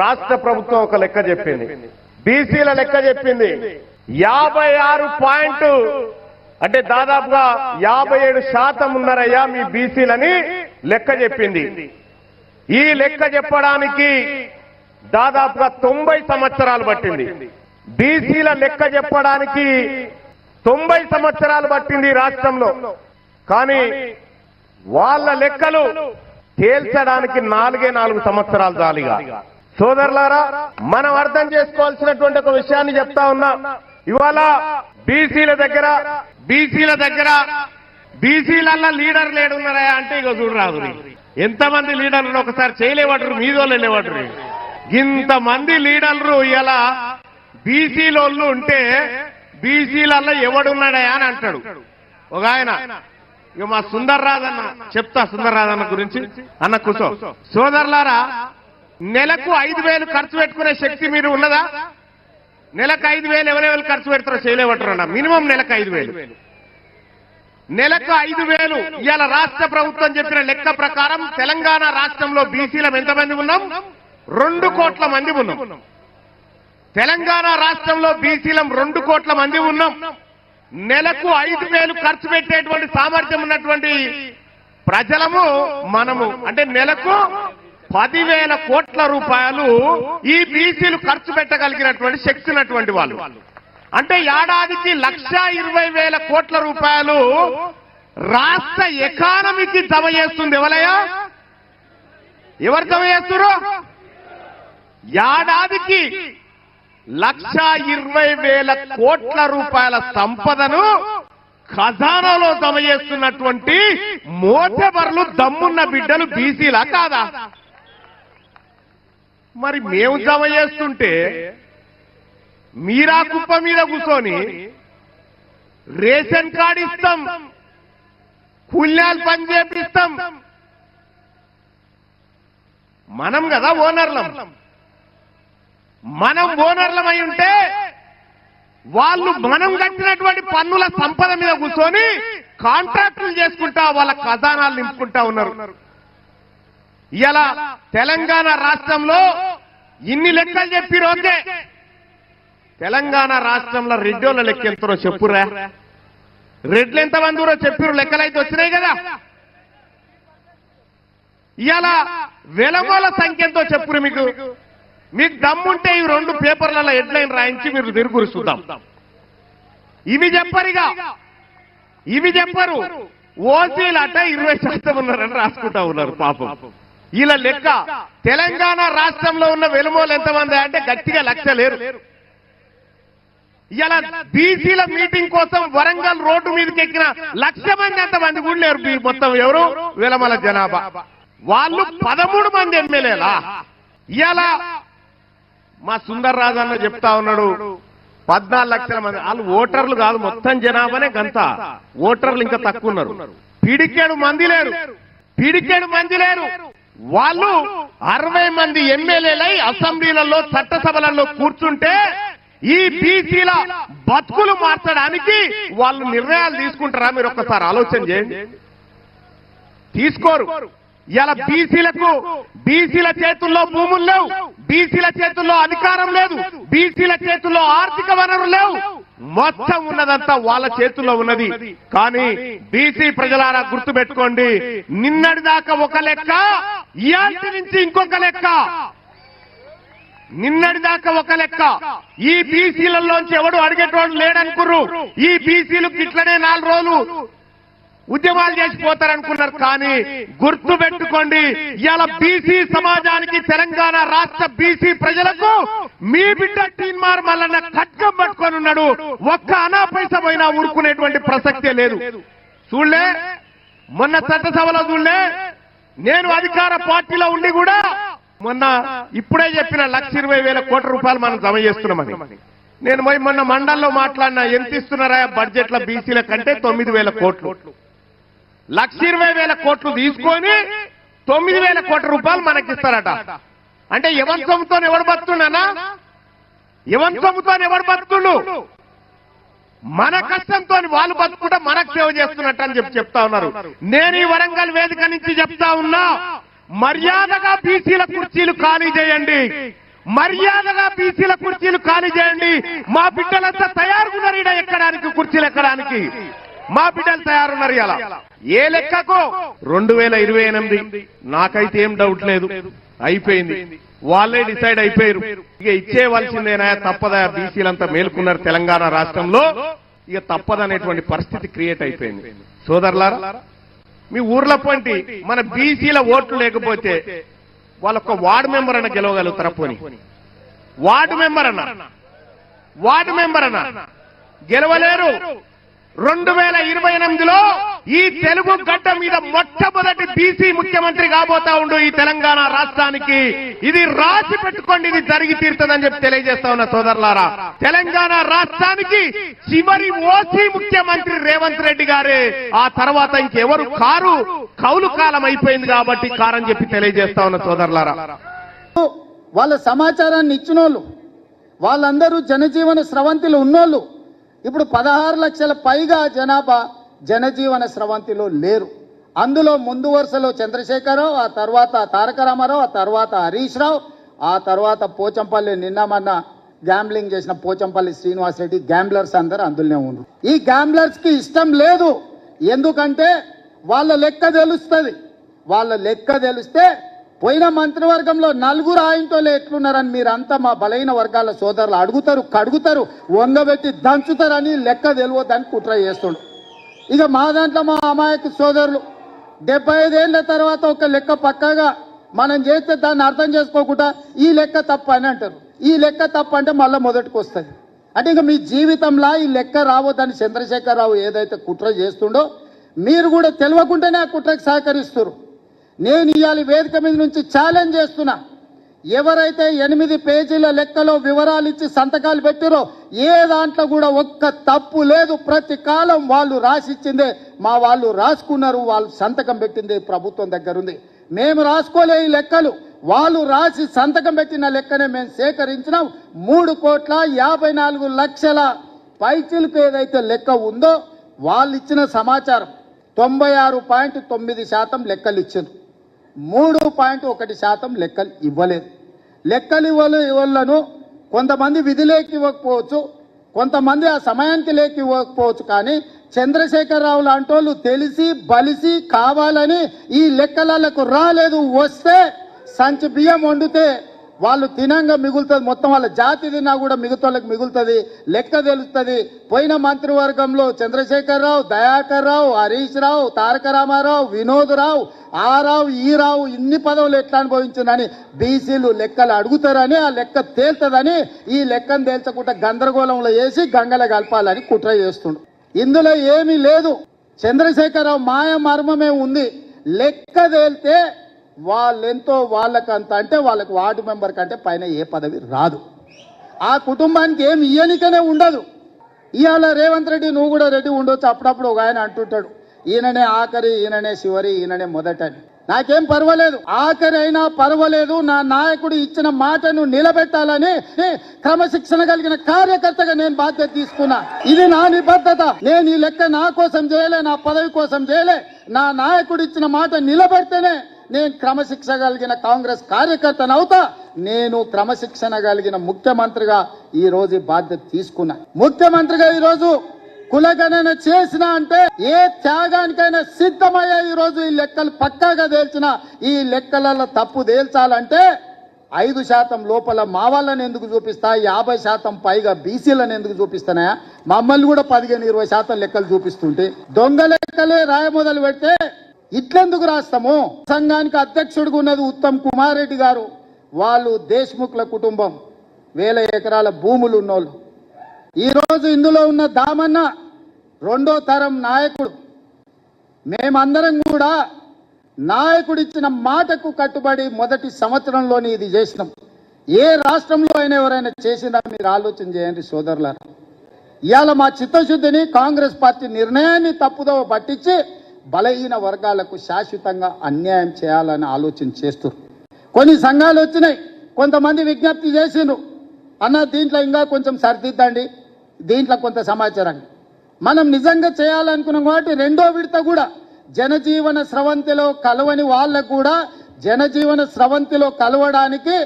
రాష్ట్ర ప్రభుత్వం ఒక లెక్క చెప్పింది, బీసీల లెక్క చెప్పింది. 56 పాయింట్ అంటే దాదాపుగా 57% ఉన్నారయ్యా మీ బీసీలని లెక్క చెప్పింది. ఈ లెక్క చెప్పడానికి దాదాపుగా 90 సంవత్సరాలు పట్టింది. బీసీల లెక్క చెప్పడానికి 90 సంవత్సరాలు పట్టింది రాష్ట్రంలో. కానీ వాళ్ళ లెక్కలు తేల్చడానికి 4 సంవత్సరాలు చాలిగా. సోదరులారా, మనం అర్థం చేసుకోవాల్సినటువంటి ఒక విషయాన్ని చెప్తా ఉన్నా. ఇవాళ బీసీలల్లో లీడర్ లేడున్నారా అంటే ఇక చూడరాదు. ఎంతమంది లీడర్లు ఒకసారి చేయలేవాడు, మీదోళ్ళు వెళ్ళేవాడు. ఇంతమంది లీడర్లు ఇలా బీసీలోళ్ళు ఉంటే బీసీలల్లో ఎవడున్నాడా అని అంటాడు ఒక ఆయన. ఇక మా సుందర్ రాజన్న చెప్తా, సుందర్ రాజన్న గురించి. అన్న కూర్చో. సోదరులారా, నెలకు 5,000 ఖర్చు పెట్టుకునే శక్తి మీరు ఉన్నదా? నెలకు 5,000 ఎవరెవరు ఖర్చు పెడతారో చేయలేవటారన్న. మినిమం నెలకు 5,000. నెలకు 5,000. ఇవాళ రాష్ట్ర ప్రభుత్వం చెప్పిన లెక్క ప్రకారం తెలంగాణ రాష్ట్రంలో బీసీలం ఎంతమంది ఉన్నాం? 2 కోట్ల మంది ఉన్నాం. తెలంగాణ రాష్ట్రంలో బీసీలం 2 కోట్ల మంది ఉన్నాం. నెలకు 5,000 ఖర్చు పెట్టేటువంటి సామర్థ్యం ఉన్నటువంటి ప్రజలము మనము. అంటే నెలకు 10,000 కోట్ల రూపాయలు ఈ బీసీలు ఖర్చు పెట్టగలిగినటువంటి శక్తి ఉన్నటువంటి వాళ్ళు. అంటే ఏడాదికి 1,20,000 కోట్ల రూపాయలు రాష్ట్ర ఎకానమీకి జమ చేస్తుంది. ఎవరయ్యా? ఎవరు జమ చేస్తున్నారు? ఏడాదికి 1,20,000 కోట్ల రూపాయల సంపదను ఖజానాలో జమ చేస్తున్నటువంటి మోటబర్లు దమ్మున్న బిడ్డలు బీసీలా కాదా? మరి మేము జమ చేస్తుంటే మీరా కుప్ప మీద కూర్చొని రేషన్ కార్డు ఇస్తాం, కూల్యాలు పని చేపిస్తాం. మనం కదా ఓనర్లం. మనం ఓనర్లమై ఉంటే వాళ్ళు మనం కట్టినటువంటి పన్నుల సంపద మీద కూర్చొని కాంట్రాక్టులు చేసుకుంటా వాళ్ళ ఖజానాలు నింపుకుంటా ఉన్నారు. ఇలా తెలంగాణ రాష్ట్రంలో ఇన్ని లెక్కలు చెప్పిరు. ఓకే, తెలంగాణ రాష్ట్రంలో రెడ్డోళ్ళ లెక్క ఎంతరో చెప్పురా. రెడ్లు ఎంతమంది చెప్పిరు, లెక్కలైతే వచ్చినాయి కదా. ఇలా వెలమోల సంఖ్య ఎంతో చెప్పురు. మీకు దమ్ముంటే ఈ 2 పేపర్లలో హెడ్లైన్ రాయించి మీరు తిరుగురు చూద్దాం. ఇవి చెప్పరిగా, ఇవి చెప్పరు. ఓసీలట 20% ఉన్నారని రాసుకుంటా ఉన్నారు పాపం. ఇలా లెక్క తెలంగాణ రాష్ట్రంలో ఉన్న వెలుమోలు ఎంతమంది అంటే గట్టిగా 1,00,000 లేరు. ఇలా బీసీల మీటింగ్ కోసం వరంగల్ రోడ్డు మీదకి ఎక్కిన 1,00,000 మంది ఎంతమంది కూడా లేరు. మొత్తం ఎవరు వెలమల జనాభా. వాళ్ళు 13 మంది ఎమ్మెల్యేలా. ఇలా మా సుందర్ రాజు అన్న చెప్తా ఉన్నాడు 14 లక్షల మంది. వాళ్ళు ఓటర్లు కాదు, మొత్తం జనాభానే గంత. ఓటర్లు ఇంకా తక్కువ ఉన్నారు. పిడికేడు మంది లేరు. వాళ్ళు 60 మంది ఎమ్మెల్యేలై అసెంబ్లీలలో చట్టసభలలో కూర్చుంటే ఈ బీసీల బతుకులు మార్చడానికి వాళ్ళు నిర్ణయాలు తీసుకుంటారా? మీరు ఒక్కసారి ఆలోచన చేయండి. తీసుకోరు. ఇలా బీసీల చేతుల్లో భూములు లేవు, బీసీల చేతుల్లో అధికారం లేదు, బీసీల చేతుల్లో ఆర్థిక వనరులు లేవు. మొత్తం ఉన్నదంతా వాళ్ళ చేతుల్లో ఉన్నది. కానీ బీసీ ప్రజలారా గుర్తుపెట్టుకోండి, నిన్నటిదాకా ఒక లెక్క, ఇయాల్టి నుంచి ఇంకొక లెక్క. నిన్నటిదాకా ఒక లెక్క. ఈ బీసీలలోంచి ఎవడు అడిగేటోడు లేడనుకుర్రు. ఈ బీసీలకు ఇట్లనే 4 రోజులు ఉద్యమాలు చేసిపోతారనుకున్నారు. కానీ గుర్తు పెట్టుకోండి, ఇవాళ బీసీ సమాజానికి, తెలంగాణ రాష్ట్ర బీసీ ప్రజలకు మీ బిడ్డ టీన్మార్ మల్లన్న ఖడ్గం పట్టుకొని ఉన్నాడు. ఒక్క అనా పైసా పోయినా ఊరుకునేటువంటి ప్రసక్తే లేదు. చూడలే మొన్న చట్టసభలో, చూడలే నేను అధికార పార్టీలో ఉండి కూడా మొన్న ఇప్పుడే చెప్పిన 1,20,000 కోట్ల రూపాయలు మనం జమ చేస్తున్నామని. నేను మొన్న మండల్లో మాట్లాడినా, ఎంత ఇస్తున్నారా బడ్జెట్ల బీసీల కంటే? 9,000 కోట్లు. 1,20,000 కోట్లు తీసుకొని 9,000 కోట్ల రూపాయలు మనకిస్తారట. అంటే ఎవరి సొమ్ముతో ఎవడు బతుకున్నానా? ఎవరి సొమ్ముతో ఎవడు బతుకుడు? మన కష్టంతో వాళ్ళు బతుకుంటే మనకు సేవ చేస్తున్నట్టు అని చెప్తా ఉన్నారు. నేను ఈ వరంగల్ వేదిక నుంచి చెప్తా ఉన్నా, మర్యాదగా బీసీల కుర్చీలు ఖాళీ చేయండి. మర్యాదగా బీసీల కుర్చీలు ఖాళీ చేయండి. మా బిడ్డలంతా తయారుగున్నారు ఈడ ఎక్కడానికి, కుర్చీలు ఎక్కడానికి మా బిడ్డలు తయారున్నారు. ఇలా ఏ లెక్కకు 2028 నాకైతే ఏం డౌట్ లేదు, అయిపోయింది. వాళ్ళే డిసైడ్ అయిపోయారు. ఇక ఇచ్చేయవలసిందేనా, తప్పదా? బీసీలంతా మేల్కొన్నారు తెలంగాణ రాష్ట్రంలో, ఇక తప్పదనేటువంటి పరిస్థితి క్రియేట్ అయిపోయింది. సోదరులారా, మీ ఊర్ల పొంటి మన బీసీల ఓట్లు లేకపోతే వాళ్ళొక్క వార్డు మెంబర్ అన్న గెలవగలుగుతారా? పోని వార్డు మెంబర్ అన్న గెలవలేరు. 2028లో ఈ తెలుగు గడ్డ మీద మొట్టమొదటి బీసీ ముఖ్యమంత్రి కాబోతా ఉండు ఈ తెలంగాణ రాష్ట్రానికి. ఇది రాసి పెట్టుకోండి, ఇది జరిగి తీరుతుందని చెప్పి తెలియజేస్తా ఉన్న సోదరులారా. తెలంగాణ రాష్ట్రానికి చివరి ఓసీ ముఖ్యమంత్రి రేవంత్ రెడ్డి గారే. ఆ తర్వాత ఇంకెవరు కారు, కౌలు కాలం అయిపోయింది కాబట్టి కారని చెప్పి తెలియజేస్తా ఉన్న సోదరులారా. వాళ్ళ సమాచారాన్ని ఇచ్చినోళ్ళు వాళ్ళందరూ జనజీవన స్రవంతిలో ఉన్నోళ్ళు. ఇప్పుడు 16 లక్షల పైగా జనాభా జనజీవన స్రవంతిలో లేరు. అందులో ముందు వరుసలో చంద్రశేఖరరావు, ఆ తర్వాత తారక రామారావు, ఆ తర్వాత హరీష్ రావు, ఆ తర్వాత పోచంపల్లి నిన్నమన్న గ్యాంబ్లింగ్ చేసిన పోచంపల్లి శ్రీనివాసరెడ్డి, గ్యాంబ్లర్స్ అందరూ అందులోనే ఉన్నారు. ఈ గ్యాంబ్లర్స్ కి ఇష్టం లేదు. ఎందుకంటే వాళ్ళ లెక్క తెలుస్తుంది. వాళ్ళ లెక్క తెలిస్తే పోయిన మంత్రివర్గంలో 4 ఆయనతోలే ఎట్లున్నారని మీరంతా మా బలైన వర్గాల సోదరులు అడుగుతారు, కడుగుతారు, వంగబెట్టి దంచుతారని లెక్క తెలియదని కుట్ర చేస్తుండ్రు. ఇక మా దాంట్లో మా అమాయక సోదరులు 75 ఏళ్ల తర్వాత ఒక లెక్క పక్కగా మనం చేస్తే దాన్ని అర్థం చేసుకోకుండా ఈ లెక్క తప్ప అని అంటారు. ఈ లెక్క తప్ప అంటే మళ్ళీ మొదటికి వస్తుంది. అంటే ఇక మీ జీవితంలో ఈ లెక్క రావద్దని చంద్రశేఖరరావు ఏదైతే కుట్ర చేస్తుండో మీరు కూడా తెలియకుండానే ఆ కుట్రకు సహకరిస్తారు. నేను ఇవాళ వేదిక మీద నుంచి ఛాలెంజ్ చేస్తున్నా, ఎవరైతే 8 పేజీల లెక్కలో వివరాలు ఇచ్చి సంతకాలు పెట్టారో ఏ దాంట్లో కూడా ఒక్క తప్పు లేదు. ప్రతి కాలం వాళ్ళు రాసిచ్చిందే మా వాళ్ళు రాసుకున్నారు, వాళ్ళు సంతకం పెట్టింది ప్రభుత్వం దగ్గర ఉంది. మేము రాసుకోలే ఈ లెక్కలు, వాళ్ళు రాసి సంతకం పెట్టిన లెక్కనే మేము సేకరించినాం. 3,54,00,000 పైచిలకు ఏదైతే లెక్క ఉందో వాళ్ళు ఇచ్చిన సమాచారం 96.9% లెక్కలు ఇచ్చారు. 3.1% లెక్కలు ఇవ్వలేదు. లెక్కలు ఇవ్వలను కొంతమంది విధిలేకి ఇవ్వకపోవచ్చు, కొంతమంది ఆ సమయానికి లేకి ఇవ్వకపోవచ్చు. కానీ చంద్రశేఖరరావు లాంటి వాళ్ళు తెలిసి బలిసి కావాలని ఈ లెక్కలకు రాలేదు. వస్తే సంచి బియ్యం వండితే వాళ్ళు తినంగా మిగులుతుంది, మొత్తం వాళ్ళ జాతి తిన్నా కూడా మిగతాళ్ళకి మిగులుతుంది, లెక్క తెలుస్తుంది. పోయిన మంత్రివర్గంలో చంద్రశేఖరరావు, దయాకర్ రావు, హరీష్ రావు, తారక రామారావు, వినోద్ రావు, ఆ రావు ఈ రావు ఇన్ని పదవులు ఎట్లా అనుభవించిందని బీసీలు లెక్కలు అడుగుతారని, ఆ లెక్క తేల్తుందని ఈ లెక్కను తేల్చకుండా గందరగోళంలో వేసి గంగల కలపాలని కుట్ర చేస్తుండు. ఇందులో ఏమీ లేదు. చంద్రశేఖరరావు మాయ మర్మమే ఉంది. లెక్క తేల్తే వాళ్ళెంతో వాళ్ళకంత అంటే వాళ్ళకి వార్డు మెంబర్ కంటే పైన ఏ పదవి రాదు. ఆ కుటుంబానికి ఏం ఇయ్యనికనే ఉండదు. ఇవాళ రేవంత్ రెడ్డి నువ్వు కూడా రెడ్డి ఉండొచ్చు. అప్పుడప్పుడు ఒక ఆయన అంటుంటాడు, ఈయననే ఆఖరి, ఈయననే చివరి, ఈయననే మొదటని. నాకేం పర్వాలేదు, ఆఖరి అయినా పర్వాలేదు. నా నాయకుడు ఇచ్చిన మాటను నిలబెట్టాలని క్రమశిక్షణ కలిగిన కార్యకర్తగా నేను బాధ్యత తీసుకున్నా. ఇది నా నిబద్ధత. నేను ఈ లెక్క నా కోసం చేయలే, నా పదవి కోసం చేయలే. నా నాయకుడు ఇచ్చిన మాట నిలబెడితేనే నేను క్రమశిక్షణ కలిగిన కాంగ్రెస్ కార్యకర్తను అవుతా. నేను క్రమశిక్షణ కలిగిన ముఖ్యమంత్రిగా ఈ రోజు బాధ్యత తీసుకున్నా. ముఖ్యమంత్రిగా ఈ రోజు కులగణన చేసిన అంటే ఏ త్యాగానికైనా సిద్ధమయ్యా. ఈ రోజు ఈ లెక్కలు పక్కాగా తేల్చిన, ఈ లెక్కలలో తప్పు తేల్చాలంటే 5% లోపల మా వాళ్ళని ఎందుకు చూపిస్తా, 50% పైగా బీసీలను ఎందుకు చూపిస్తానా? మమ్మల్ని కూడా 15-20% లెక్కలు చూపిస్తుంటే దొంగ లెక్కలే రాయ మొదలు పెడితే ఇట్లెందుకు రాస్తాము? సంఘానికి అధ్యక్షుడిగా ఉన్నది ఉత్తమ్ కుమార్ రెడ్డి గారు. వాళ్ళు దేశ్ముఖ్ల కుటుంబం, 1000 ఎకరాల భూములు ఉన్నోళ్ళు. ఈరోజు ఇందులో ఉన్న దామన్న 2వ తరం నాయకుడు. మేమందరం కూడా నాయకుడిచ్చిన మాటకు కట్టుబడి మొదటి సంవత్సరంలోని ఇది చేసినాం. ఏ రాష్ట్రంలో అయినా ఎవరైనా చేసిందా మీరు ఆలోచన చేయండి సోదరులారా. ఇవాళ మా చిత్తశుద్ధిని కాంగ్రెస్ పార్టీ నిర్ణయాన్ని తప్పుదోవ పట్టించి బలహీన వర్గాలకు శాశ్వతంగా అన్యాయం చేయాలని ఆలోచన చేస్తారు. కొన్ని సంఘాలు వచ్చినాయి, కొంతమంది విజ్ఞప్తి చేసిండ్రు, అన్న దీంట్లో ఇంకా కొంచెం సరిదిద్దండి, దీంట్లో కొంత సమాచారాన్ని మనం నిజంగా చేయాలనుకున్నాం. కాబట్టి 2వ విడత కూడా జనజీవన స్రవంతిలో కలవని వాళ్ళకు కూడా జనజీవన స్రవంతిలో కలవడానికి